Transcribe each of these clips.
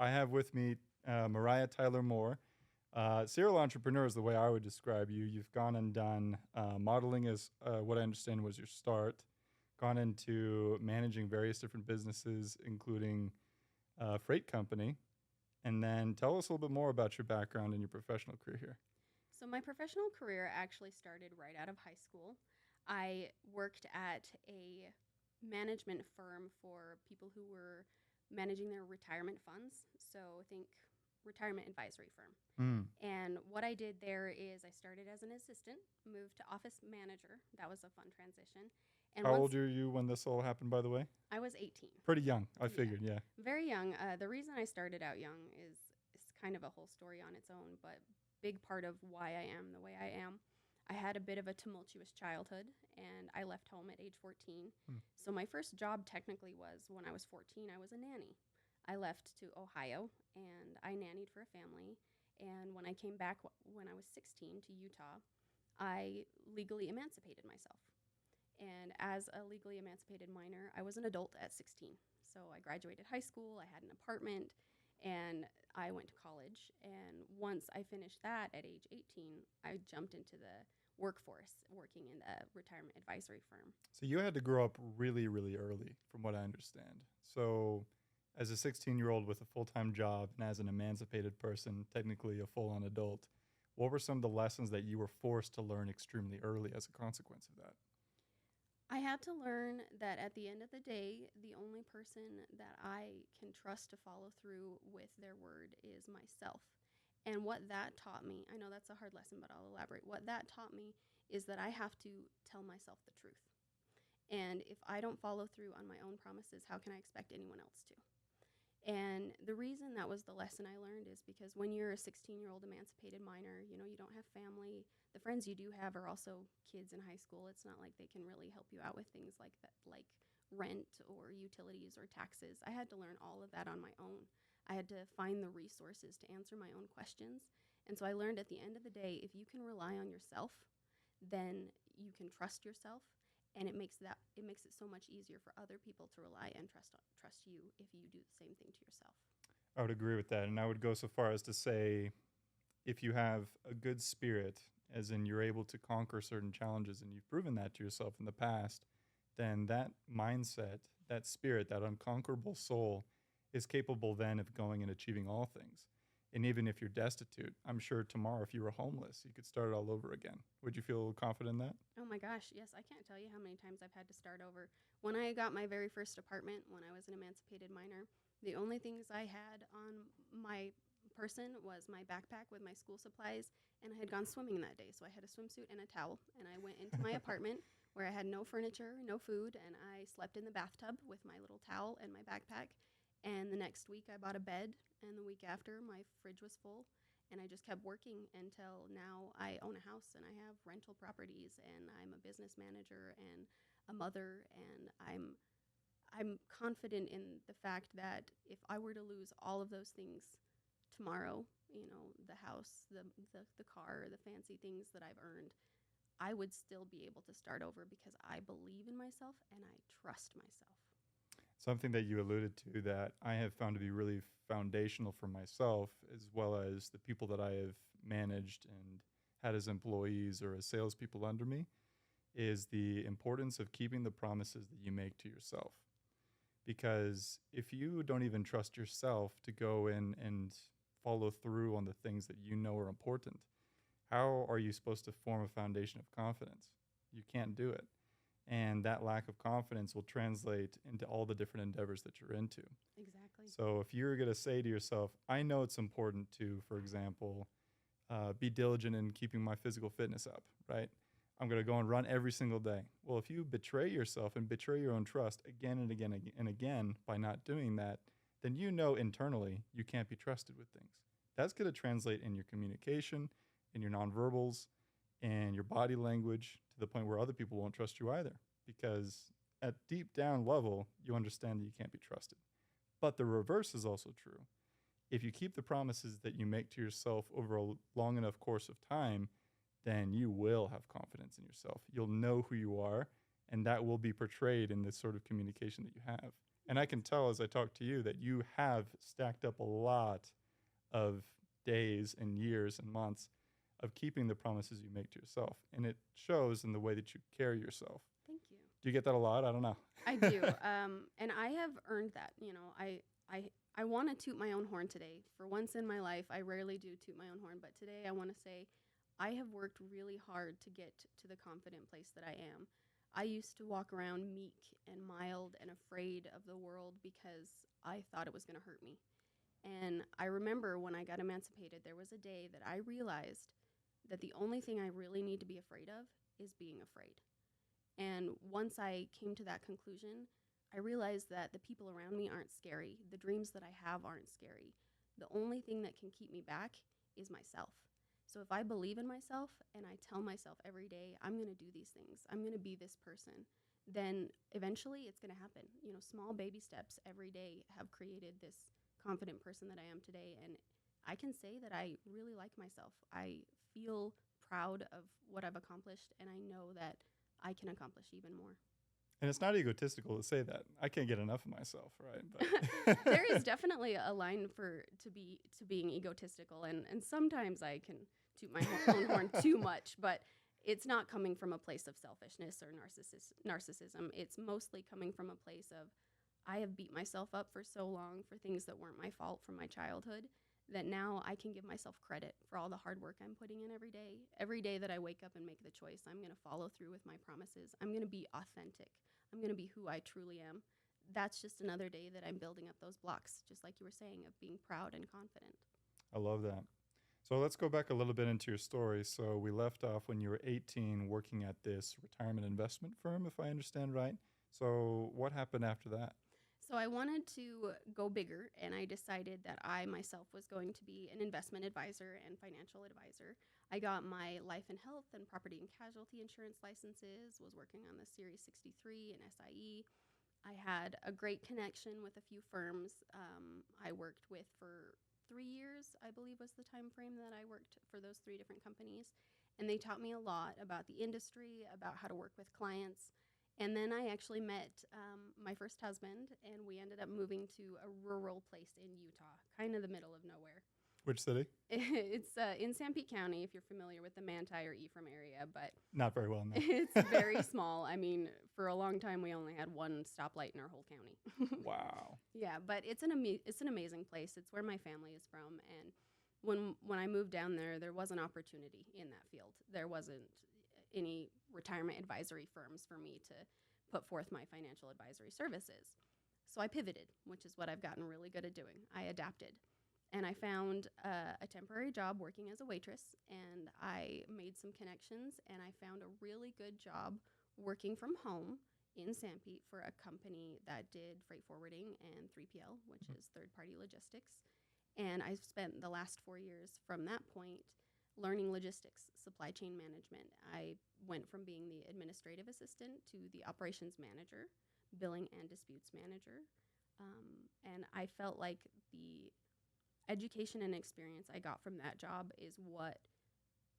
I have with me Mariah Tyler Moore. Serial entrepreneur is the way I would describe you. You've gone and done modeling, as what I understand was your start, gone into managing various different businesses, including a freight company. And then tell us a little bit more about your background and your professional career here. So, my professional career actually started right out of high school. I worked at a management firm for people who were managing their retirement funds. So, think retirement advisory firm. Mm. And what I did there is I started as an assistant, moved to office manager. That was a fun transition. And How once old are you when this all happened, by the way? I was 18. Pretty young, I Yeah, figured, yeah. very young. The reason I started out young is kind of a whole story on its own, but big part of why I am the way I am. I had a bit of a tumultuous childhood, and I left home at age 14. Mm. So my first job technically was when I was 14. I was a nanny. I left to Ohio, and I nannied for a family. And when I came back when I was 16 to Utah, I legally emancipated myself. And as a legally emancipated minor, I was an adult at 16. So I graduated high school, I had an apartment, and I went to college. And once I finished that at age 18, I jumped into the workforce working in a retirement advisory firm. So you had to grow up really, really early, from what I understand. So as a 16-year-old with a full-time job and as an emancipated person, technically a full-on adult, what were some of the lessons that you were forced to learn extremely early as a consequence of that? I had to learn that at the end of the day, the only person that I can trust to follow through with their word is myself. And what that taught me, I know that's a hard lesson, but I'll elaborate. What that taught me is that I have to tell myself the truth. And if I don't follow through on my own promises, how can I expect anyone else to? And the reason that was the lesson I learned is because when you're a 16-year-old emancipated minor, you don't have family. The friends you do have are also kids in high school. It's not like they can really help you out with things like that, like rent or utilities or taxes. I had to learn all of that on my own. I had to find the resources to answer my own questions. And so I learned at the end of the day, if you can rely on yourself, then you can trust yourself, and it makes it so much easier for other people to rely and trust you if you do the same thing to yourself. I would agree with that. And I would go so far as to say if you have a good spirit, as in you're able to conquer certain challenges and you've proven that to yourself in the past, then that mindset, that spirit, that unconquerable soul is capable then of going and achieving all things. And even if you're destitute, I'm sure tomorrow, if you were homeless, you could start it all over again. Would you feel confident in that? Oh my gosh, yes, I can't tell you how many times I've had to start over. When I got my very first apartment when I was an emancipated minor, the only things I had on my person was my backpack with my school supplies, and I had gone swimming that day. So I had a swimsuit and a towel, and I went into my apartment where I had no furniture, no food, and I slept in the bathtub with my little towel and my backpack. And the next week I bought a bed, and the week after my fridge was full, and I just kept working until now I own a house and I have rental properties and I'm a business manager and a mother, and I'm confident in the fact that if I were to lose all of those things tomorrow, the house, the car, the fancy things that I've earned, I would still be able to start over because I believe in myself and I trust myself. Something that you alluded to that I have found to be really foundational for myself, as well as the people that I have managed and had as employees or as salespeople under me, is the importance of keeping the promises that you make to yourself. Because if you don't even trust yourself to go in and follow through on the things that you know are important, how are you supposed to form a foundation of confidence? You can't do it. And that lack of confidence will translate into all the different endeavors that you're into. Exactly. So if you're going to say to yourself, I know it's important to, for example, be diligent in keeping my physical fitness up, right? I'm going to go and run every single day. Well, if you betray yourself and betray your own trust again and again and again by not doing that, then you know internally you can't be trusted with things. That's going to translate in your communication, in your nonverbals, and your body language to the point where other people won't trust you either. Because at deep down level, you understand that you can't be trusted. But the reverse is also true. If you keep the promises that you make to yourself over a long enough course of time, then you will have confidence in yourself. You'll know who you are, and that will be portrayed in this sort of communication that you have. And I can tell as I talk to you that you have stacked up a lot of days and years and months of keeping the promises you make to yourself. And it shows in the way that you carry yourself. Thank you. Do you get that a lot? I don't know. I do. And I have earned that. I want to toot my own horn today. For once in my life, I rarely do toot my own horn, but today I want to say I have worked really hard to get to the confident place that I am. I used to walk around meek and mild and afraid of the world because I thought it was going to hurt me. And I remember when I got emancipated, there was a day that I realized that the only thing I really need to be afraid of is being afraid. And once I came to that conclusion, I realized that the people around me aren't scary. The dreams that I have aren't scary. The only thing that can keep me back is myself. So if I believe in myself and I tell myself every day, I'm going to do these things, I'm going to be this person, then eventually it's going to happen. Small baby steps every day have created this confident person that I am today. And I can say that I really like myself. I feel proud of what I've accomplished, and I know that I can accomplish even more. And it's not egotistical to say that. I can't get enough of myself, right? But There is definitely a line to being egotistical, and sometimes I can toot my own horn too much, but it's not coming from a place of selfishness or narcissism. It's mostly coming from a place of I have beat myself up for so long for things that weren't my fault from my childhood that now I can give myself credit for all the hard work I'm putting in every day. Every day that I wake up and make the choice, I'm going to follow through with my promises. I'm going to be authentic. I'm going to be who I truly am. That's just another day that I'm building up those blocks, just like you were saying, of being proud and confident. I love that. So let's go back a little bit into your story. So we left off when you were 18 working at this retirement investment firm, if I understand right. So what happened after that? So I wanted to go bigger, and I decided that I myself was going to be an investment advisor and financial advisor. I got my life and health and property and casualty insurance licenses, was working on the Series 63 and SIE. I had a great connection with a few firms I worked with for 3 years, I believe was the time frame that I worked for those 3 different companies. And they taught me a lot about the industry, about how to work with clients. And then I actually met my first husband, and we ended up moving to a rural place in Utah, kind of the middle of nowhere. Which city? It's in Sanpete County, if you're familiar with the Manti or Ephraim area, but Not very well, no. it's very small. I mean, for a long time, we only had one stoplight in our whole county. Wow. Yeah, but it's an amazing place. It's where my family is from, and when I moved down there, there was an opportunity in that field. There wasn't any retirement advisory firms for me to put forth my financial advisory services. So I pivoted, which is what I've gotten really good at doing. I adapted. And I found a temporary job working as a waitress, and I made some connections, and I found a really good job working from home in Sanpete for a company that did freight forwarding and 3PL, which is third-party logistics. And I've spent the last 4 years from that point learning logistics, supply chain management. I went from being the administrative assistant to the operations manager, billing and disputes manager. And I felt like the education and experience I got from that job is what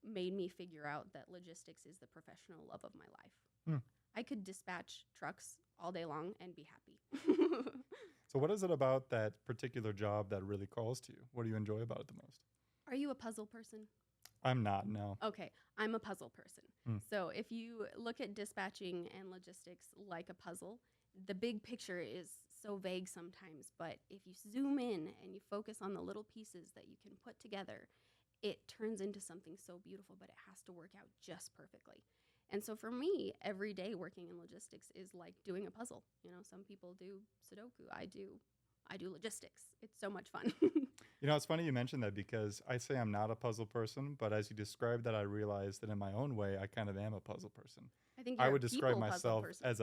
made me figure out that logistics is the professional love of my life. I could dispatch trucks all day long and be happy. So what is it about that particular job that really calls to you? What do you enjoy about it the most? Are you a puzzle person? I'm not, no. Okay, I'm a puzzle person. So if you look at dispatching and logistics like a puzzle, the big picture is so vague sometimes, but if you zoom in and you focus on the little pieces that you can put together, it turns into something so beautiful, but it has to work out just perfectly. And so for me, every day working in logistics is like doing a puzzle. Some people do Sudoku. I do logistics. It's so much fun. It's funny you mentioned that because I say I'm not a puzzle person, but as you described that, I realized that in my own way, I kind of am a puzzle person. I think I you're would a describe people puzzle myself person. as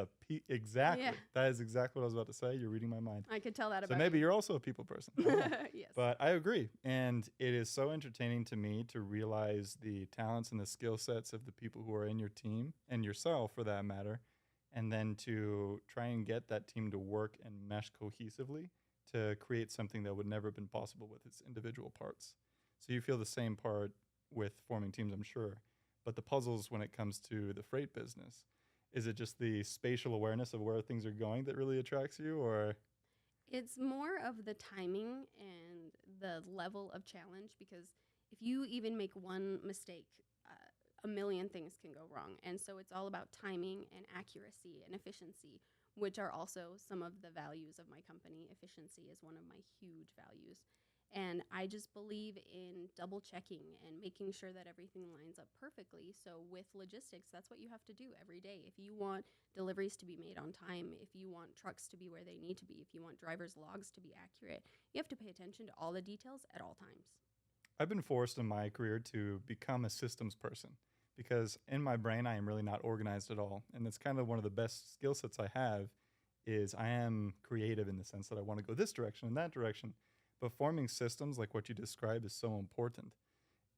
exactly. Yeah. That is exactly what I was about to say. You're reading my mind. I could tell that So about maybe you. you're also a people person. I don't know. Yes. But I agree. And it is so entertaining to me to realize the talents and the skill sets of the people who are in your team and yourself for that matter. And then to try and get that team to work and mesh cohesively to create something that would never have been possible with its individual parts. So you feel the same part with forming teams, I'm sure. But the puzzles when it comes to the freight business, is it just the spatial awareness of where things are going that really attracts you, or? It's more of the timing and the level of challenge, because if you even make one mistake, a million things can go wrong. And so it's all about timing and accuracy and efficiency, which are also some of the values of my company. Efficiency is one of my huge values. And I just believe in double checking and making sure that everything lines up perfectly. So, with logistics, that's what you have to do every day. If you want deliveries to be made on time, if you want trucks to be where they need to be, if you want driver's logs to be accurate, you have to pay attention to all the details at all times. I've been forced in my career to become a systems person because in my brain I am really not organized at all. And it's kind of one of the best skill sets I have is I am creative in the sense that I want to go this direction and that direction. But forming systems like what you describe is so important.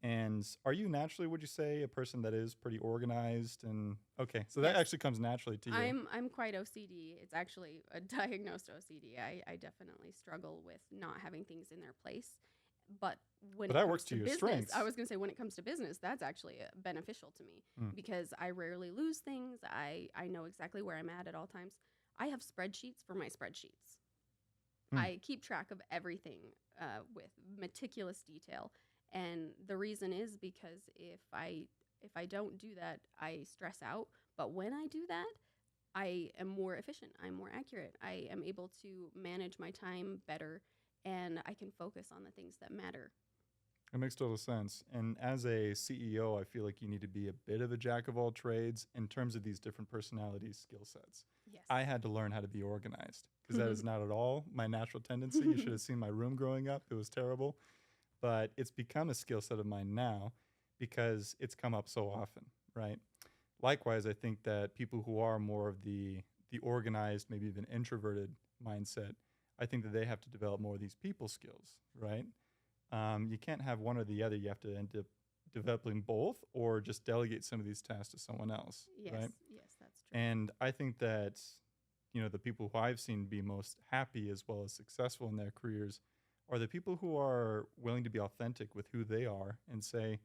And are you naturally, would you say, a person that is pretty organized and okay, so that Yes. actually comes naturally to you. I'm quite OCD. It's actually a diagnosed OCD. I definitely struggle with not having things in their place. But when But it that comes works to to your business, strengths. I was going to say when it comes to business, that's actually beneficial to me Mm. because I rarely lose things. I know exactly where I'm at all times. I have spreadsheets for my spreadsheets. Mm. I keep track of everything with meticulous detail, and the reason is because if I don't do that, I stress out. But when I do that, I am more efficient. I'm more accurate. I am able to manage my time better, and I can focus on the things that matter. It makes total sense. And as a CEO, I feel like you need to be a bit of a jack of all trades in terms of these different personalities, skill sets. Yes. I had to learn how to be organized because that is not at all my natural tendency. You should have seen my room growing up, it was terrible. But it's become a skill set of mine now because it's come up so often, right? Likewise, I think that people who are more of the organized, maybe even introverted mindset, I think that they have to develop more of these people skills, right? You can't have one or the other. You have to end up developing both or just delegate some of these tasks to someone else, Yes, right? yes, that's true. And I think that, the people who I've seen be most happy as well as successful in their careers are the people who are willing to be authentic with who they are and say,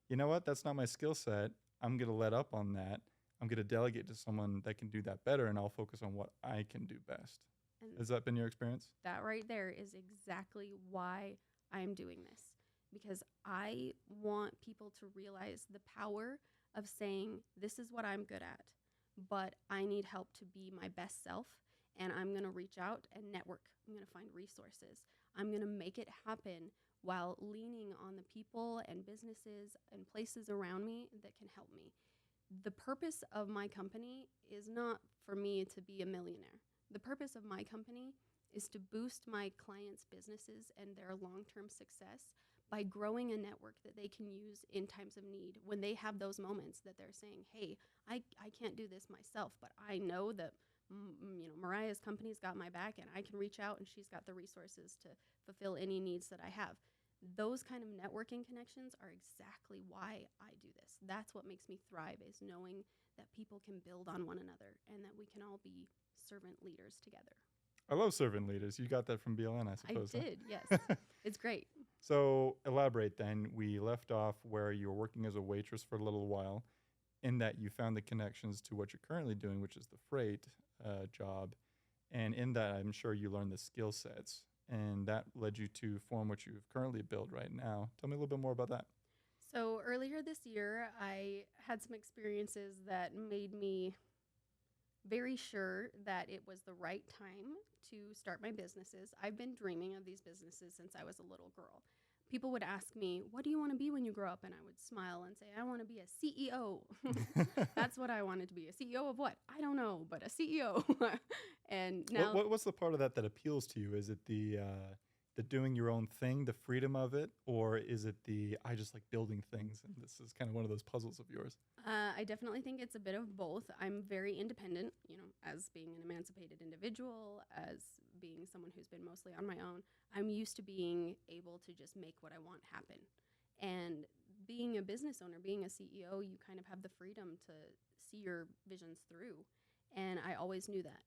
you know what, that's not my skill set. I'm going to let up on that. I'm going to delegate to someone that can do that better, and I'll focus on what I can do best. And Has that been your experience? that right there is exactly why I'm doing this, because I want people to realize the power of saying, this is what I'm good at, but I need help to be my best self. And I'm going to reach out and network. I'm going to find resources. I'm going to make it happen while leaning on the people and businesses and places around me that can help me. The purpose of my company is not for me to be a millionaire. The purpose of my company is to boost my clients' businesses and their long-term success by growing a network that they can use in times of need. When they have those moments that they're saying, hey, I can't do this myself, but I know that Mariah's company's got my back and I can reach out and she's got the resources to fulfill any needs that I have. Those kind of networking connections are exactly why I do this. That's what makes me thrive, is knowing that people can build on one another and that we can all be servant leaders together. I love servant leaders. You got that from BLN, I I suppose. did, yes. It's great. So elaborate then. We left off where you were working as a waitress for a little while, in that you found the connections to what you're currently doing, which is the freight job. And in that, I'm sure you learned the skill sets, and that led you to form what you've currently built right now. Tell me a little bit more about that. So earlier this year, I had some experiences that made me very sure that it was the right time to start my businesses. I've been dreaming of these businesses since I was a little girl. People would ask me, what do you want to be when you grow up? And I would smile and say, I want to be a CEO. That's what I wanted to be. A CEO of what? I don't know, but a CEO. And now, What's the part of that that appeals to you? Is it the doing your own thing, the freedom of it, or is it the I just like building things and this is kind of one of those puzzles of yours? I definitely think it's a bit of both. I'm very independent, as being an emancipated individual, as being someone who's been mostly on my own. I'm used to being able to just make what I want happen. And being a business owner, being a CEO, you kind of have the freedom to see your visions through. And I always knew that.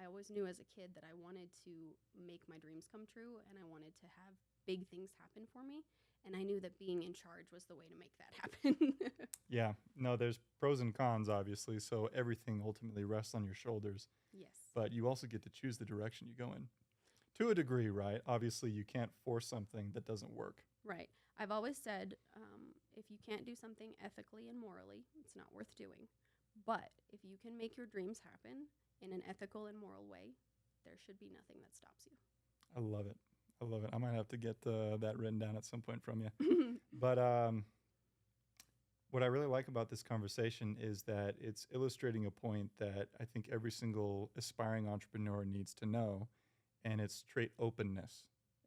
I always knew as a kid that I wanted to make my dreams come true and I wanted to have big things happen for me. And I knew that being in charge was the way to make that happen. Yeah, no, there's pros and cons, obviously. So everything ultimately rests on your shoulders, Yes. but you also get to choose the direction you go in. To a degree, right? Obviously, you can't force something that doesn't work. Right. I've always said, if you can't do something ethically and morally, it's not worth doing. But if you can make your dreams happen in an ethical and moral way, there should be nothing that stops I love it. I love it. I might have to get that written down at some point from you. you. But what I really like about this conversation is that it's illustrating a point that I think every single aspiring entrepreneur needs to know, and it's trait openness.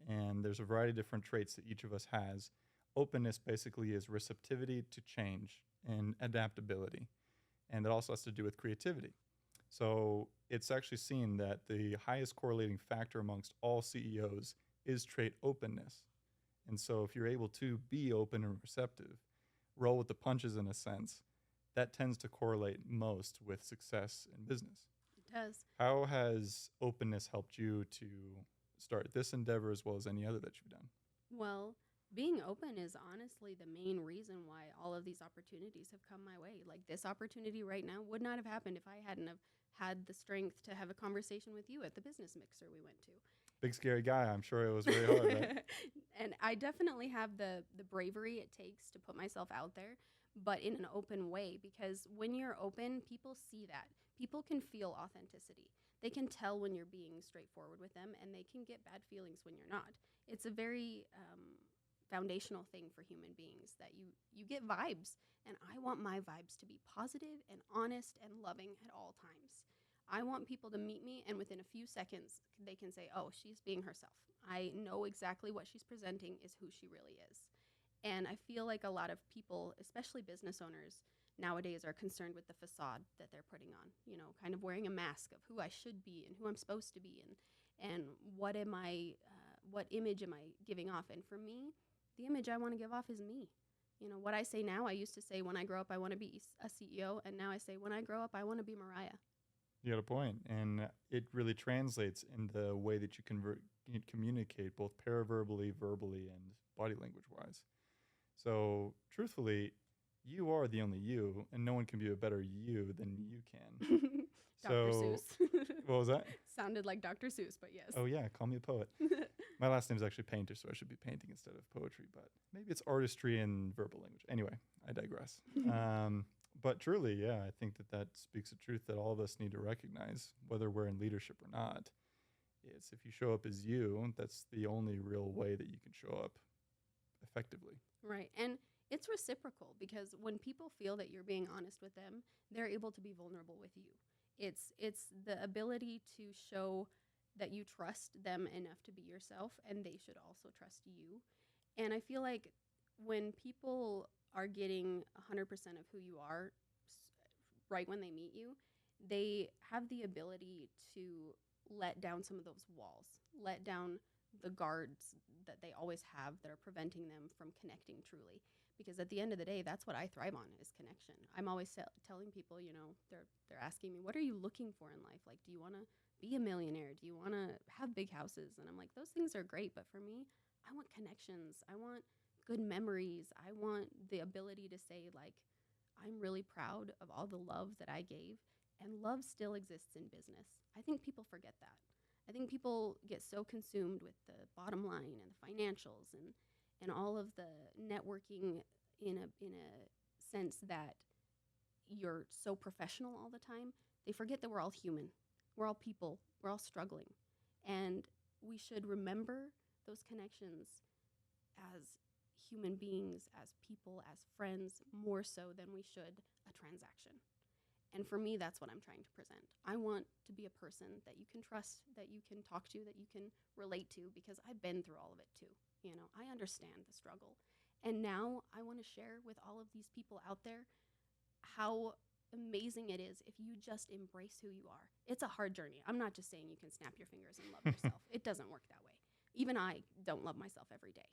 And there's a variety of different traits that each of us has. Openness basically is receptivity to change and adaptability. And that also has to do with creativity. So it's actually seen that the highest correlating factor amongst all CEOs is trait openness. And so if you're able to be open and receptive, roll with the punches in a sense, that tends to correlate most with success in business. It does. How has openness helped you to start this endeavor as well as any other that you've done? Well, being open is honestly the main reason why all of these opportunities have come my way. Like this opportunity right now would not have happened if I hadn't have had the strength to have a conversation with you at the business mixer we went to. Big scary guy. I'm sure it was very hard, right? And I definitely have the bravery it takes to put myself out there, but in an open way, because when you're open, people see that. People can feel authenticity. They can tell when you're being straightforward with them, and they can get bad feelings when you're not. It's a very foundational thing for human beings that you get vibes, and I want my vibes to be positive and honest and loving at all times. I want people to meet me, and within a few seconds, they can say, oh, she's being herself. I know exactly what she's presenting is who she really is. And I feel like a lot of people, especially business owners, nowadays are concerned with the facade that they're putting on, kind of wearing a mask of who I should be and who I'm supposed to be and what image am I giving off? And for me, the image I want to give off is me. What I say now, I used to say when I grow up, I want to be a CEO. And now I say when I grow up, I want to be Mariah. You got a point. And it really translates in the way that you communicate both paraverbally, verbally, and body language wise. So truthfully, you are the only you, and no one can be a better you than you can. Dr. Seuss. What was that? Sounded like Dr. Seuss, but yes. Oh, yeah. Call me a poet. My last name is actually Painter, so I should be painting instead of poetry, but maybe it's artistry and verbal language. Anyway, I digress. But truly, yeah, I think that speaks the truth that all of us need to recognize, whether we're in leadership or not, is if you show up as you, that's the only real way that you can show up effectively. Right. And it's reciprocal because when people feel that you're being honest with them, they're able to be vulnerable with you. It's the ability to show that you trust them enough to be yourself, and they should also trust you. And I feel like when people are getting 100% of who you are right when they meet you, they have the ability to let down some of those walls, let down the guards that they always have that are preventing them from connecting truly. Because at the end of the day, that's what I thrive on is connection. I'm always telling people, they're asking me, what are you looking for in life? Like, do you want to be a millionaire? Do you want to have big houses? And I'm like, those things are great. But for me, I want connections. I want good memories. I want the ability to say, like, I'm really proud of all the love that I gave. And love still exists in business. I think people forget that. I think people get so consumed with the bottom line and the financials and all of the networking in a sense that you're so professional all the time. They forget that we're all human. We're all people. We're all struggling. And we should remember those connections as human beings, as people, as friends, more so than we should a transaction. And for me, that's what I'm trying to present. I want to be a person that you can trust, that you can talk to, that you can relate to, because I've been through all of it too. I understand the struggle. And now I want to share with all of these people out there how amazing it is if you just embrace who you are. It's a hard journey. I'm not just saying you can snap your fingers and love yourself. It doesn't work that way. Even I don't love myself every day,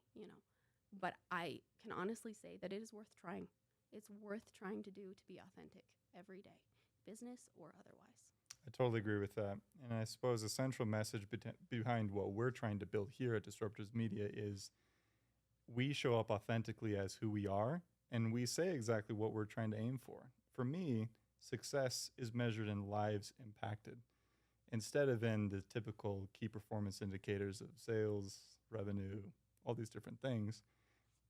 But I can honestly say that it is worth trying. It's worth trying to do to be authentic every day, business or otherwise. I totally agree with that. And I suppose the central message behind what we're trying to build here at Disruptors Media is we show up authentically as who we are, and we say exactly what we're trying to aim for. For me, success is measured in lives impacted. instead of in the typical key performance indicators of sales, revenue, all these different things.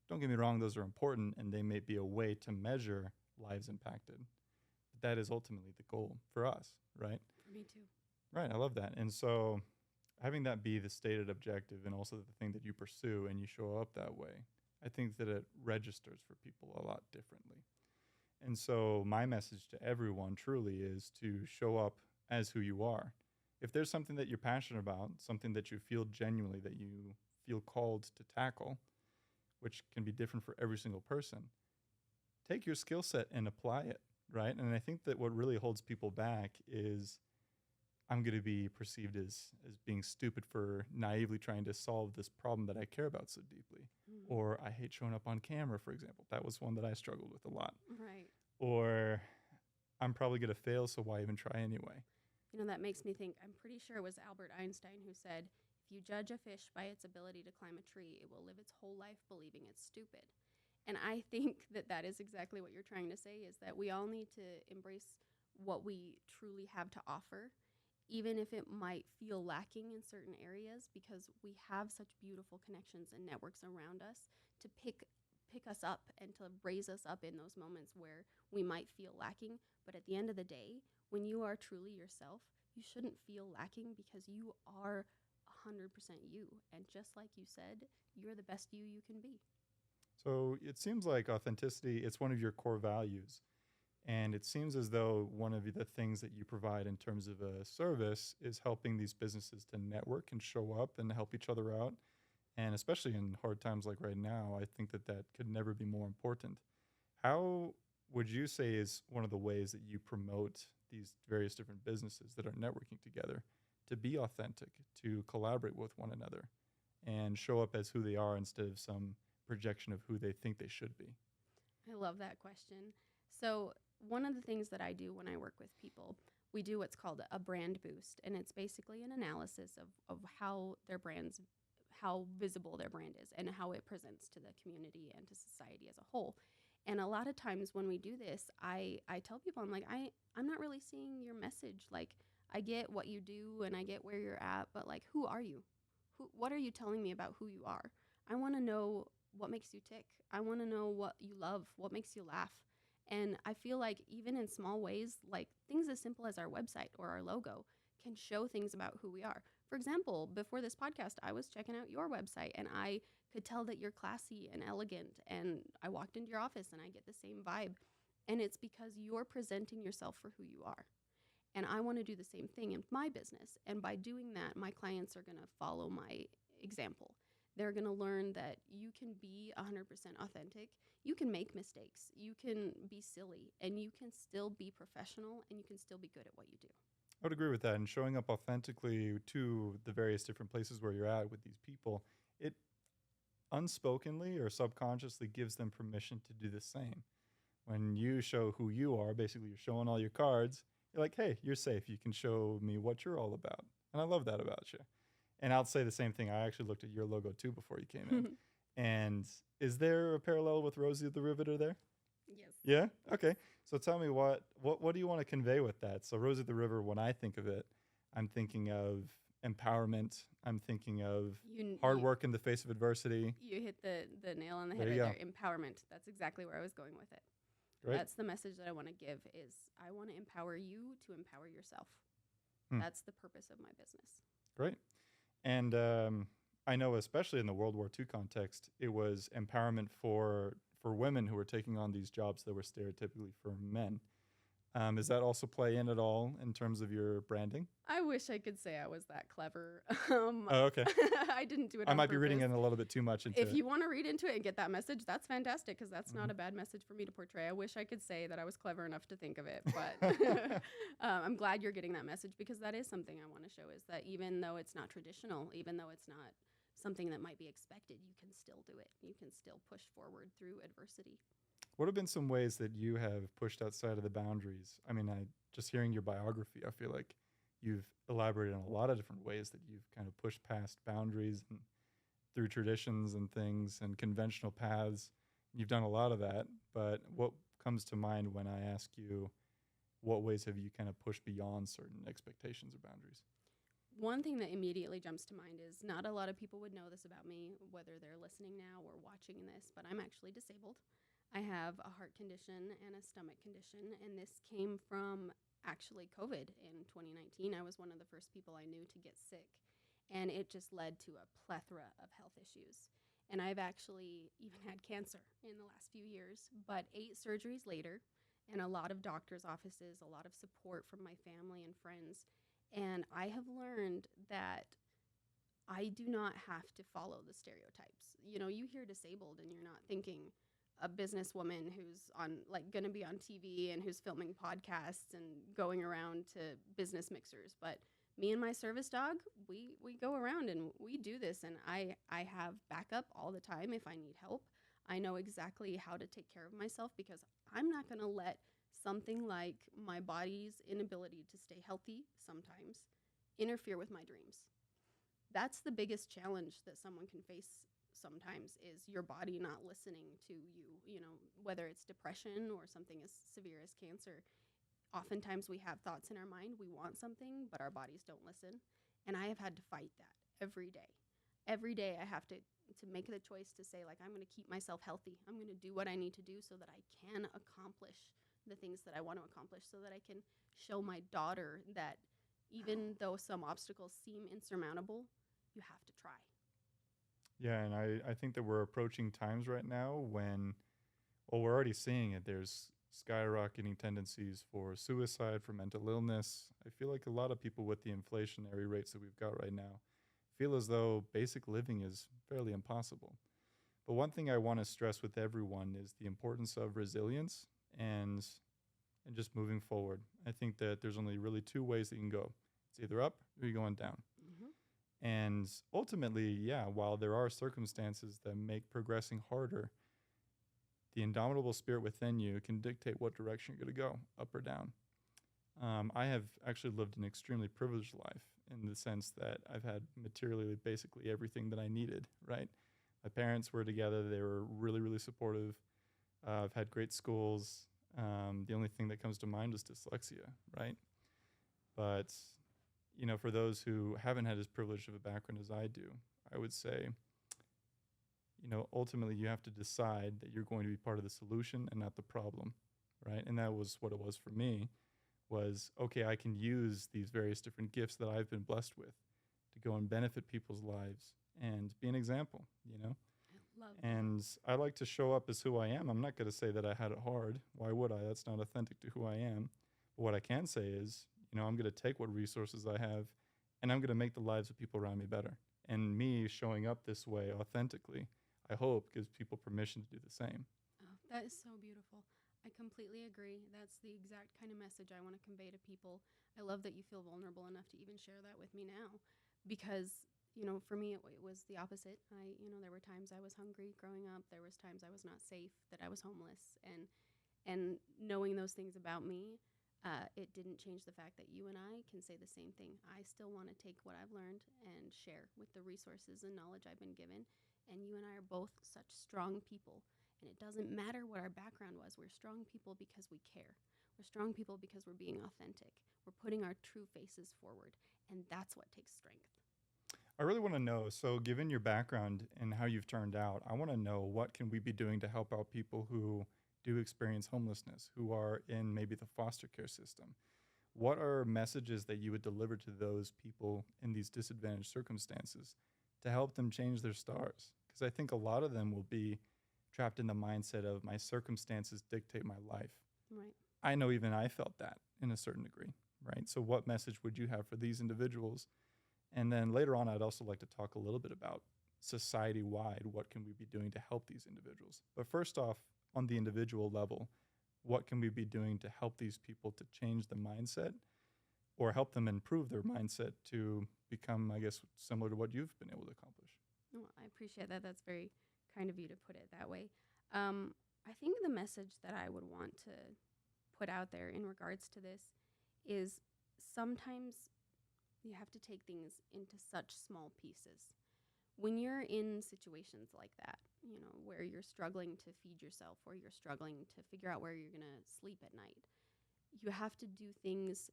Don't get me wrong, those are important and they may be a way to measure lives impacted. But that is ultimately the goal for us, right? For me too. Right, I love that. And so having that be the stated objective and also the thing that you pursue and you show up that way, I think that it registers for people a lot differently. And so my message to everyone truly is to show up as who you are. If there's something that you're passionate about, something that you feel genuinely that you feel called to tackle, which can be different for every single person, take your skill set and apply it, right? And I think that what really holds people back is I'm going to be perceived as being stupid for naively trying to solve this problem that I care about so deeply. Or I hate showing up on camera, for example. That was one that I struggled with a lot. Right. Or I'm probably going to fail, so why even try anyway? You know, that makes me think, I'm pretty sure it was Albert Einstein who said, if you judge a fish by its ability to climb a tree, it will live its whole life believing it's stupid. And I think that that is exactly what you're trying to say, is that we all need to embrace what we truly have to offer, even if it might feel lacking in certain areas, because we have such beautiful connections and networks around us to pick us up and to raise us up in those moments where we might feel lacking. But at the end of the day, when you are truly yourself, you shouldn't feel lacking because you are 100% you. And just like you said, you're the best you can be. So it seems like authenticity, it's one of your core values. And it seems as though one of the things that you provide in terms of a service is helping these businesses to network and show up and help each other out. And especially in hard times like right now, I think that that could never be more important. How would you say is one of the ways that you promote these various different businesses that are networking together to be authentic, to collaborate with one another, and show up as who they are instead of some projection of who they think they should be? I love that question. So one of the things that I do when I work with people, we do what's called a brand boost. And it's basically an analysis of how their brands, how visible their brand is and how it presents to the community and to society as a whole. And a lot of times when we do this, I tell people, I'm like, I'm not really seeing your message. Like, I get what you do and I get where you're at, but like, who are you? What are you telling me about who you are? I want to know what makes you tick. I want to know what you love, what makes you laugh. And I feel like even in small ways, like things as simple as our website or our logo can show things about who we are. For example, before this podcast, I was checking out your website and I could tell that you're classy and elegant. And I walked into your office and I get the same vibe. And it's because you're presenting yourself for who you are. And I want to do the same thing in my business. And by doing that, my clients are going to follow my example. They're going to learn that you can be 100% authentic. You can make mistakes. You can be silly. And you can still be professional. And you can still be good at what you do. I would agree with that. And showing up authentically to the various different places where you're at with these people, it unspokenly or subconsciously gives them permission to do the same. When you show who you are, basically you're showing all your cards. You're like, hey, you're safe. You can show me what you're all about. And I love that about you. And I'll say the same thing. I actually looked at your logo too before you came in. And is there a parallel with Rosie the Riveter there? Yes. Yeah? Okay. So tell me what do you want to convey with that? So Rosie the River, when I think of it, I'm thinking of empowerment. I'm thinking of hard work in the face of adversity. You hit the nail on the head right there. Empowerment. That's exactly where I was going with it. Great. That's the message that I want to give is I want to empower you to empower yourself. That's the purpose of my business. Great. And I know especially in the World War II context, it was empowerment for women who were taking on these jobs that were stereotypically for men. Does that also play in at all in terms of your branding? I wish I could say I was that clever. Okay. I didn't do it. I might be reading in a little bit too much into it. If you want to read into it and get that message, that's fantastic because that's not a bad message for me to portray. I wish I could say that I was clever enough to think of it, but I'm glad you're getting that message because that is something I want to show is that even though it's not traditional, even though it's not something that might be expected, you can still do it. You can still push forward through adversity. What have been some ways that you have pushed outside of the boundaries? I mean, just hearing your biography, I feel like you've elaborated on a lot of different ways that you've kind of pushed past boundaries and through traditions and things and conventional paths. You've done a lot of that, but what comes to mind when I ask you, what ways have you kind of pushed beyond certain expectations or boundaries? One thing that immediately jumps to mind is not a lot of people would know this about me, whether they're listening now or watching this, but I'm actually disabled. I have a heart condition and a stomach condition, and this came from actually COVID in 2019. I was one of the first people I knew to get sick, and it just led to a plethora of health issues. And I've actually even had cancer in the last few years, but 8 surgeries later, and a lot of doctors' offices, a lot of support from my family and friends. And I have learned that I do not have to follow the stereotypes. You know, you hear disabled and you're not thinking a businesswoman who's on like going to be on TV and who's filming podcasts and going around to business mixers. But me and my service dog, we go around and we do this, and I have backup all the time if I need help. I know exactly how to take care of myself because I'm not going to let something like my body's inability to stay healthy sometimes interfere with my dreams. That's the biggest challenge that someone can face sometimes, is your body not listening to you, you know, whether it's depression or something as severe as cancer. Oftentimes we have thoughts in our mind, we want something, but our bodies don't listen. And I have had to fight that every day. Every day I have to make the choice to say, like, I'm going to keep myself healthy. I'm going to do what I need to do so that I can accomplish the things that I want to accomplish, so that I can show my daughter that even though some obstacles seem insurmountable, you have to try. Yeah, and I think that we're approaching times right now when, well, we're already seeing it. There's skyrocketing tendencies for suicide, for mental illness. I feel like a lot of people with the inflationary rates that we've got right now feel as though basic living is fairly impossible. But one thing I want to stress with everyone is the importance of resilience and and just moving forward. I think that there's only really two ways that you can go. It's either up or you're going down. Mm-hmm. And ultimately, yeah, while there are circumstances that make progressing harder, the indomitable spirit within you can dictate what direction you're going to go, up or down. I have actually lived an extremely privileged life in the sense that I've had materially basically everything that I needed, right? My parents were together. They were really, really supportive. I've had great schools. The only thing that comes to mind is dyslexia, right? But, you know, for those who haven't had as privileged of a background as I do, I would say, you know, ultimately you have to decide that you're going to be part of the solution and not the problem, right? And that was what it was for me, was, okay, I can use these various different gifts that I've been blessed with to go and benefit people's lives and be an example, you know? I love that. And I like to show up as who I am. I'm not going to say that I had it hard. Why would I? That's not authentic to who I am. But what I can say is, you know, I'm going to take what resources I have and I'm going to make the lives of people around me better. And me showing up this way authentically, I hope, gives people permission to do the same. Oh, that is so beautiful. I completely agree. That's the exact kind of message I want to convey to people. I love that you feel vulnerable enough to even share that with me now, because, you know, for me, it was the opposite. There were times I was hungry growing up. There was times I was not safe, that I was homeless. And knowing those things about me, it didn't change the fact that you and I can say the same thing. I still want to take what I've learned and share with the resources and knowledge I've been given. And you and I are both such strong people. And it doesn't matter what our background was. We're strong people because we care. We're strong people because we're being authentic. We're putting our true faces forward. And that's what takes strength. I really want to know, so given your background and how you've turned out, I want to know, what can we be doing to help out people who do experience homelessness, who are in maybe the foster care system? What are messages that you would deliver to those people in these disadvantaged circumstances to help them change their stars? Because I think a lot of them will be trapped in the mindset of, my circumstances dictate my life. Right. I know even I felt that in a certain degree, right? So what message would you have for these individuals? And then later on, I'd also like to talk a little bit about society-wide, what can we be doing to help these individuals? But first off, on the individual level, what can we be doing to help these people to change the mindset, or help them improve their mindset to become, I guess, similar to what you've been able to accomplish? Well, I appreciate that. That's very kind of you to put it that way. I think the message that I would want to put out there in regards to this is, sometimes you have to take things into such small pieces. When you're in situations like that, you know, where you're struggling to feed yourself, or you're struggling to figure out where you're going to sleep at night, you have to do things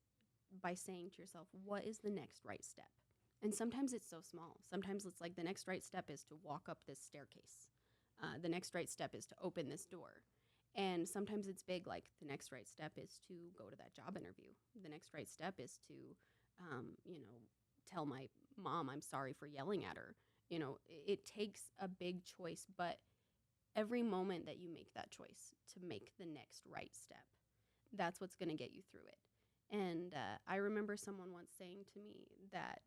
by saying to yourself, what is the next right step? And sometimes it's so small. Sometimes it's like the next right step is to walk up this staircase. The next right step is to open this door. And sometimes it's big, like the next right step is to go to that job interview. The next right step is to, tell my mom I'm sorry for yelling at her. It takes a big choice, but every moment that you make that choice to make the next right step, that's what's going to get you through it. And I remember someone once saying to me that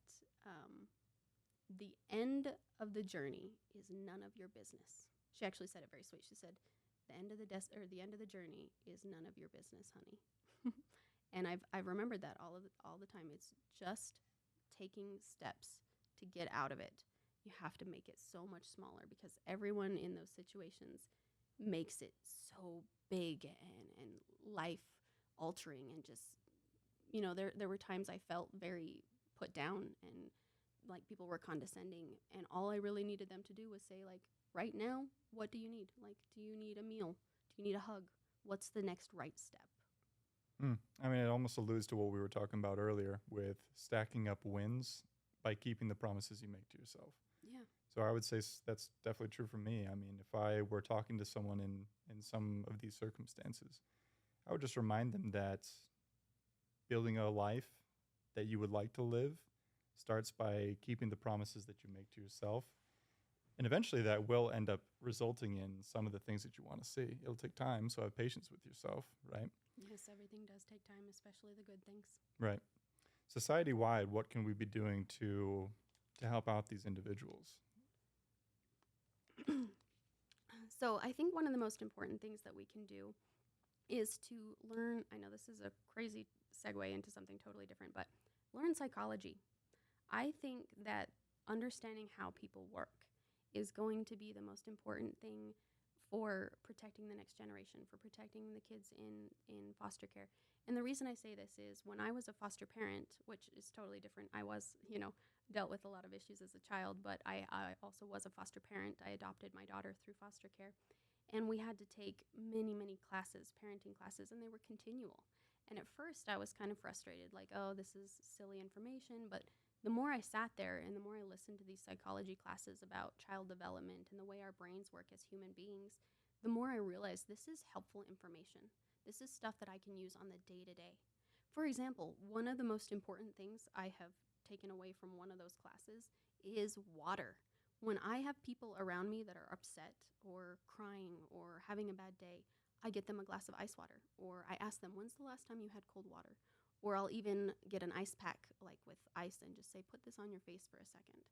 the end of the journey is none of your business. She actually said it very sweet. She said, "The end of the end of the journey is none of your business, honey." And I've remembered that all the time. It's just taking steps to get out of it. You have to make it so much smaller because everyone in those situations makes it so big and life altering, and just there were times I felt very put down and like people were condescending, and all I really needed them to do was say, like, right now, what do you need? Like, do you need a meal? Do you need a hug? What's the next right step? I mean, it almost alludes to what we were talking about earlier with stacking up wins by keeping the promises you make to yourself. Yeah. So I would say that's definitely true for me. I mean, if I were talking to someone in some of these circumstances, I would just remind them that building a life that you would like to live starts by keeping the promises that you make to yourself. And eventually that will end up resulting in some of the things that you want to see. It'll take time, so have patience with yourself, right? Yes, everything does take time, especially the good things. Right. Society-wide, what can we be doing to help out these individuals? So I think one of the most important things that we can do is to learn. I know this is a crazy segue into something totally different, but learn psychology. I think that understanding how people work is going to be the most important thing for protecting the next generation, for protecting the kids in foster care. And the reason I say this is when I was a foster parent, which is totally different, I was, dealt with a lot of issues as a child, but I also was a foster parent. I adopted my daughter through foster care. And we had to take many, many classes, parenting classes, and they were continual. And at first I was kind of frustrated, like, oh, this is silly information. But the more I sat there and the more I listened to these psychology classes about child development and the way our brains work as human beings, the more I realized this is helpful information. This is stuff that I can use on the day-to-day. For example, one of the most important things I have taken away from one of those classes is water. When I have people around me that are upset or crying or having a bad day, I get them a glass of ice water, or I ask them, when's the last time you had cold water? Or I'll even get an ice pack like with ice and just say, put this on your face for a second.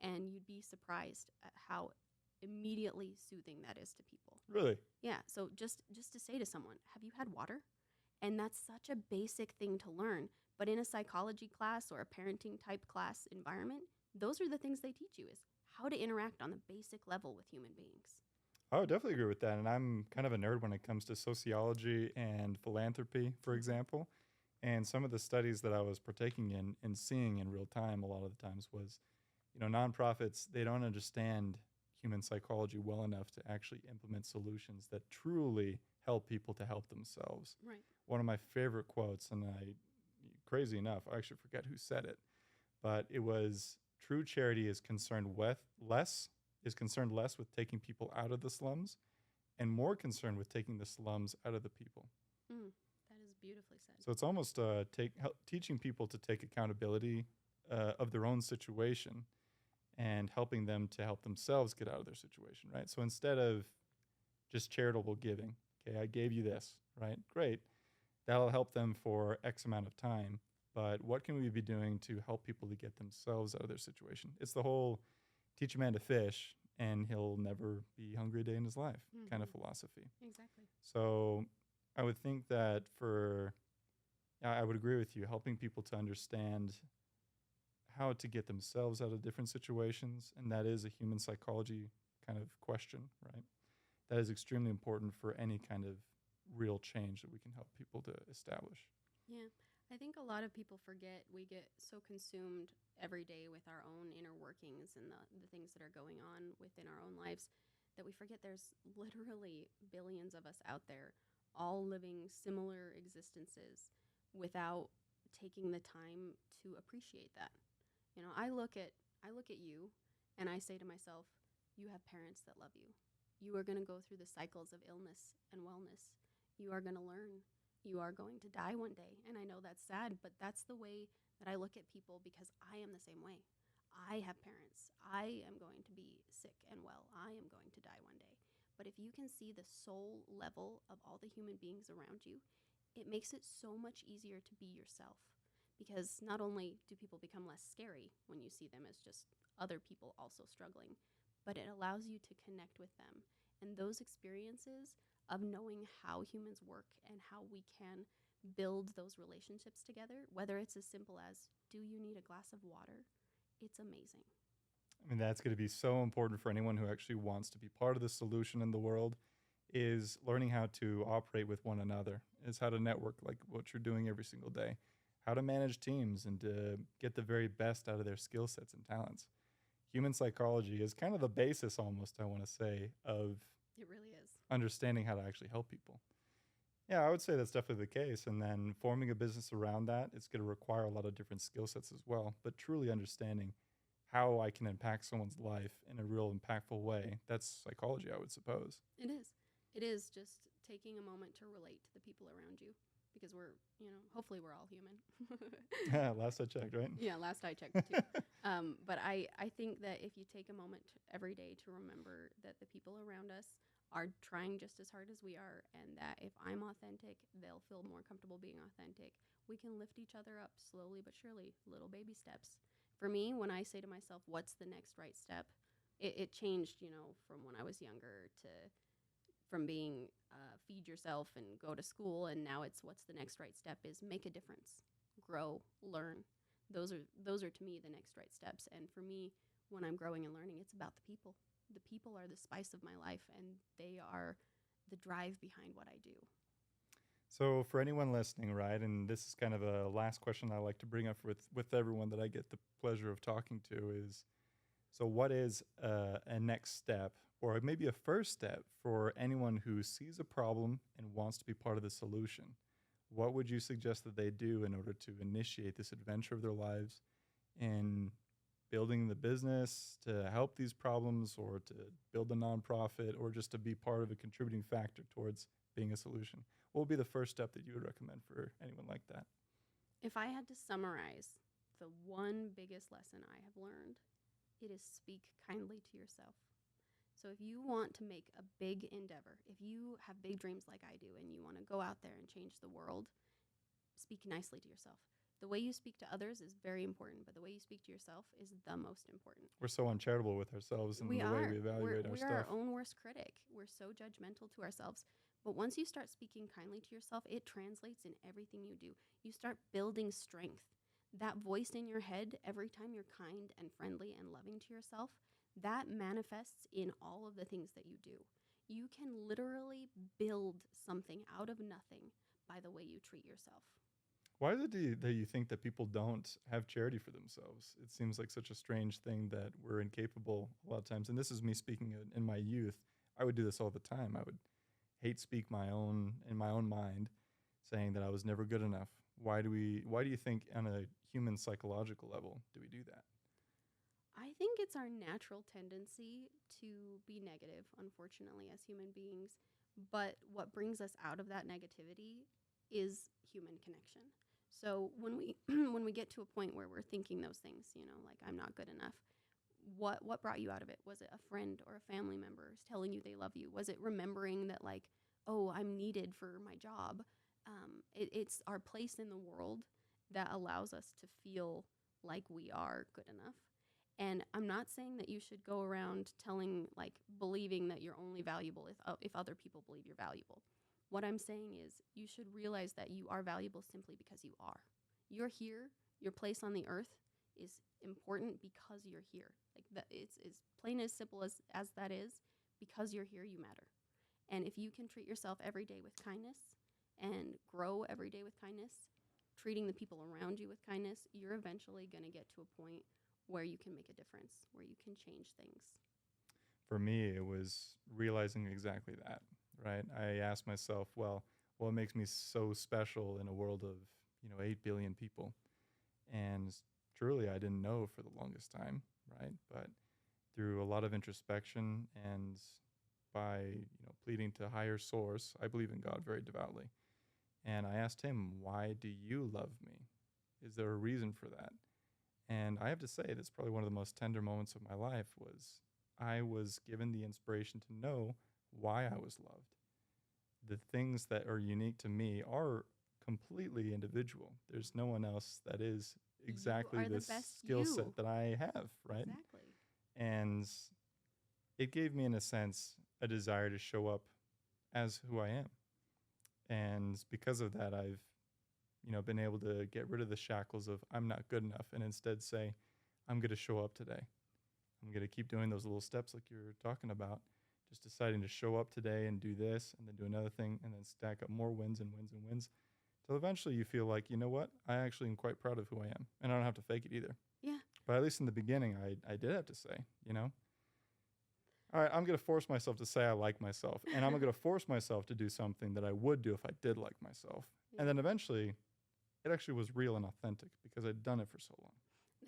And you'd be surprised at how immediately soothing that is to people. Really? Yeah, so just to say to someone, have you had water? And that's such a basic thing to learn. But in a psychology class or a parenting type class environment, those are the things they teach you, is how to interact on the basic level with human beings. I would definitely agree with that. And I'm kind of a nerd when it comes to sociology and philanthropy, for example. And some of the studies that I was partaking in and seeing in real time a lot of the times was, nonprofits, they don't understand human psychology well enough to actually implement solutions that truly help people to help themselves. Right. One of my favorite quotes, and crazy enough, I actually forget who said it, but it was, true charity is concerned less with taking people out of the slums and more concerned with taking the slums out of the people. That is beautifully said. So it's almost teaching people to take accountability of their own situation and helping them to help themselves get out of their situation, right? So instead of just charitable giving, okay, I gave you this, right? Great. That'll help them for X amount of time. But what can we be doing to help people to get themselves out of their situation? It's the whole teach a man to fish and he'll never be hungry a day in his life kind of philosophy. Exactly. So I would think that I would agree with you, helping people to understand how to get themselves out of different situations, and that is a human psychology kind of question, right? That is extremely important for any kind of real change that we can help people to establish. Yeah. I think a lot of people forget, we get so consumed every day with our own inner workings and the things that are going on within our own lives that we forget there's literally billions of us out there all living similar existences without taking the time to appreciate that. I look at you and I say to myself, you have parents that love you. You are going to go through the cycles of illness and wellness. You are going to learn. You are going to die one day. And I know that's sad, but that's the way that I look at people because I am the same way. I have parents. I am going to be sick and well. I am going to die one day. But if you can see the soul level of all the human beings around you, it makes it so much easier to be yourself because not only do people become less scary when you see them as just other people also struggling, but it allows you to connect with them. And those experiences of knowing how humans work and how we can build those relationships together, whether it's as simple as, do you need a glass of water? It's amazing. I mean, that's going to be so important for anyone who actually wants to be part of the solution in the world is learning how to operate with one another, is how to network like what you're doing every single day, how to manage teams and to get the very best out of their skill sets and talents. Human psychology is kind of the basis almost, I want to say, of It really is. understanding how to actually help people. Yeah, I would say that's definitely the case. And then forming a business around that, it's going to require a lot of different skill sets as well. But truly understanding how I can impact someone's life in a real impactful way, that's psychology, I would suppose. It is. It is just taking a moment to relate to the people around you because hopefully we're all human. Last I checked, right? Yeah, last I checked too. But I think that if you take a moment every day to remember that the people around us are trying just as hard as we are, and that if I'm authentic, they'll feel more comfortable being authentic. We can lift each other up slowly but surely, little baby steps. For me, when I say to myself, what's the next right step? It changed, from when I was younger to from being feed yourself and go to school, and now it's what's the next right step is make a difference, grow, learn. Those are to me the next right steps. And for me, when I'm growing and learning, it's about the people. The people are the spice of my life, and they are the drive behind what I do. So, for anyone listening, right, and this is kind of a last question I like to bring up with everyone that I get the pleasure of talking to is so, what is a next step or maybe a first step for anyone who sees a problem and wants to be part of the solution? What would you suggest that they do in order to initiate this adventure of their lives in building the business to help these problems or to build a nonprofit or just to be part of a contributing factor towards being a solution? What would be the first step that you would recommend for anyone like that? If I had to summarize the one biggest lesson I have learned, it is speak kindly to yourself. So if you want to make a big endeavor, if you have big dreams like I do and you want to go out there and change the world, speak nicely to yourself. The way you speak to others is very important, but the way you speak to yourself is the most important. We're so uncharitable with ourselves and We the way are. we evaluate our We are stuff. our own worst critic. We're so judgmental to ourselves. But once you start speaking kindly to yourself, it translates in everything you do. You start building strength. That voice in your head, every time you're kind and friendly and loving to yourself, that manifests in all of the things that you do. You can literally build something out of nothing by the way you treat yourself. Why is it that you think that people don't have charity for themselves? It seems like such a strange thing that we're incapable a lot of times. And this is me speaking in my youth. I would do this all the time. I would hate speak in my own mind, saying that I was never good enough. Why do you think on a human psychological level do we do that? I think it's our natural tendency to be negative, unfortunately, as human beings. But what brings us out of that negativity is human connection. So when we when we get to a point where we're thinking those things, like I'm not good enough, what brought you out of it? Was it a friend or a family member telling you they love you? Was it remembering that like, oh, I'm needed for my job? It's our place in the world that allows us to feel like we are good enough. And I'm not saying that you should go around believing that you're only valuable if other people believe you're valuable. What I'm saying is you should realize that you are valuable simply because you are. You're here. Your place on the earth is important because you're here. Like that, it's as plain as simple as that is. Because you're here, you matter. And if you can treat yourself every day with kindness and grow every day with kindness, treating the people around you with kindness, you're eventually going to get to a point where you can make a difference, where you can change things. For me, it was realizing exactly that, right? I asked myself, well, what makes me so special in a world of, 8 billion people? And truly I didn't know for the longest time, right? But through a lot of introspection and by, pleading to higher source, I believe in God very devoutly. And I asked him, "Why do you love me? Is there a reason for that?" And I have to say, that's probably one of the most tender moments of my life was I was given the inspiration to know why I was loved. The things that are unique to me are completely individual. There's no one else that is You exactly are the this best skill you. set that I have, right? Exactly. And it gave me, in a sense, a desire to show up as who I am. And because of that, I've, been able to get rid of the shackles of I'm not good enough and instead say, I'm going to show up today. I'm going to keep doing those little steps like you're talking about, just deciding to show up today and do this and then do another thing and then stack up more wins and wins and wins till eventually you feel like, you know what? I actually am quite proud of who I am. And I don't have to fake it either. Yeah. But at least in the beginning, I did have to say, all right, I'm going to force myself to say I like myself. And I'm going to force myself to do something that I would do if I did like myself. Yeah. And then eventually, it actually was real and authentic because I'd done it for so long.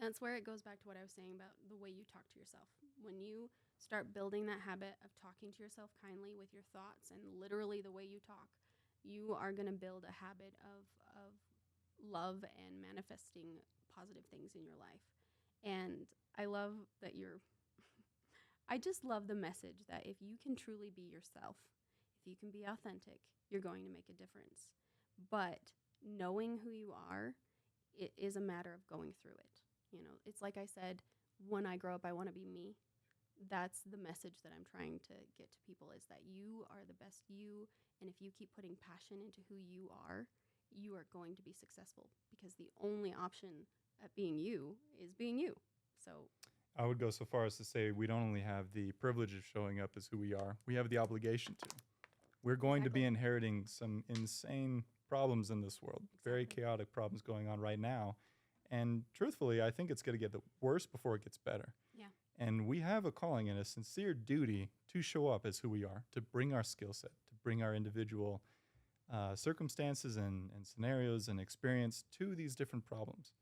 That's where it goes back to what I was saying about the way you talk to yourself. When you start building that habit of talking to yourself kindly with your thoughts and literally the way you talk, you are going to build a habit of love and manifesting positive things in your life. And I love that I just love the message that if you can truly be yourself, if you can be authentic, you're going to make a difference. But knowing who you are, it is a matter of going through it. It's like I said, when I grow up, I want to be me. That's the message that I'm trying to get to people, is that you are the best you. And if you keep putting passion into who you are going to be successful, because the only option at being you is being you. So I would go so far as to say we don't only have the privilege of showing up as who we are, we have the obligation to. We're going to be inheriting some insane problems in this world, very chaotic problems going on right now. And truthfully, I think it's going to get worse before it gets better. Yeah. And we have a calling and a sincere duty to show up as who we are, to bring our skill set, to bring our individual circumstances and scenarios and experience to these different problems.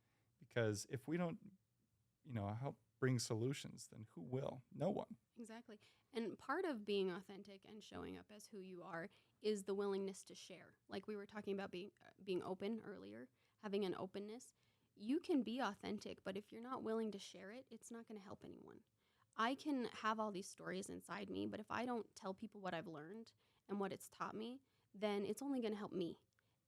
Because if we don't, help bring solutions, then who will? No one. Exactly. And part of being authentic and showing up as who you are is the willingness to share. Like we were talking about being open earlier, having an openness. You can be authentic, but if you're not willing to share it, it's not going to help anyone. I can have all these stories inside me, but if I don't tell people what I've learned and what it's taught me, then it's only going to help me.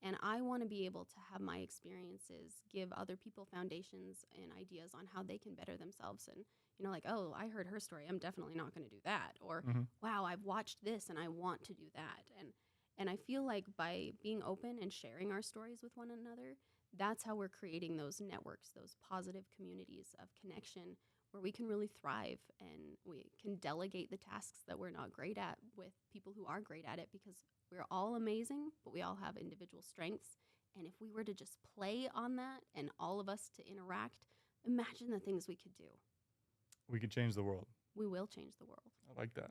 And I want to be able to have my experiences give other people foundations and ideas on how they can better themselves. And, like, oh, I heard her story, I'm definitely not going to do that. Or, wow, I've watched this and I want to do that. And I feel like by being open and sharing our stories with one another, that's how we're creating those networks, those positive communities of connection where we can really thrive and we can delegate the tasks that we're not great at with people who are great at it, because we're all amazing, but we all have individual strengths. And if we were to just play on that and all of us to interact, imagine the things we could do. We could change the world. We will change the world. I like that.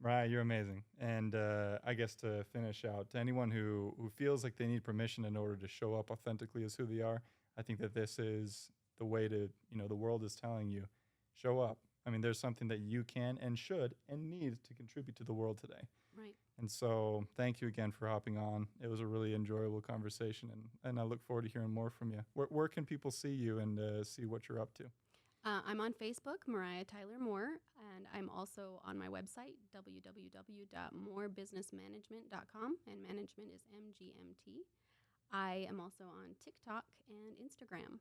Mariah, you're amazing. And I guess to finish out, to anyone who feels like they need permission in order to show up authentically as who they are, I think that this is the way to, the world is telling you, show up. I mean, there's something that you can and should and need to contribute to the world today. Right. And so thank you again for hopping on. It was a really enjoyable conversation, and I look forward to hearing more from you. Where can people see you and see what you're up to? I'm on Facebook, Mariah Tyler Moore, and I'm also on my website, www.morebusinessmanagement.com, and management is MGMT. I am also on TikTok and Instagram.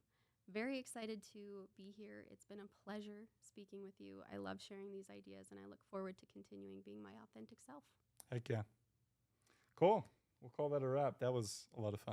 Very excited to be here. It's been a pleasure speaking with you. I love sharing these ideas, and I look forward to continuing being my authentic self. Heck yeah. Cool. We'll call that a wrap. That was a lot of fun.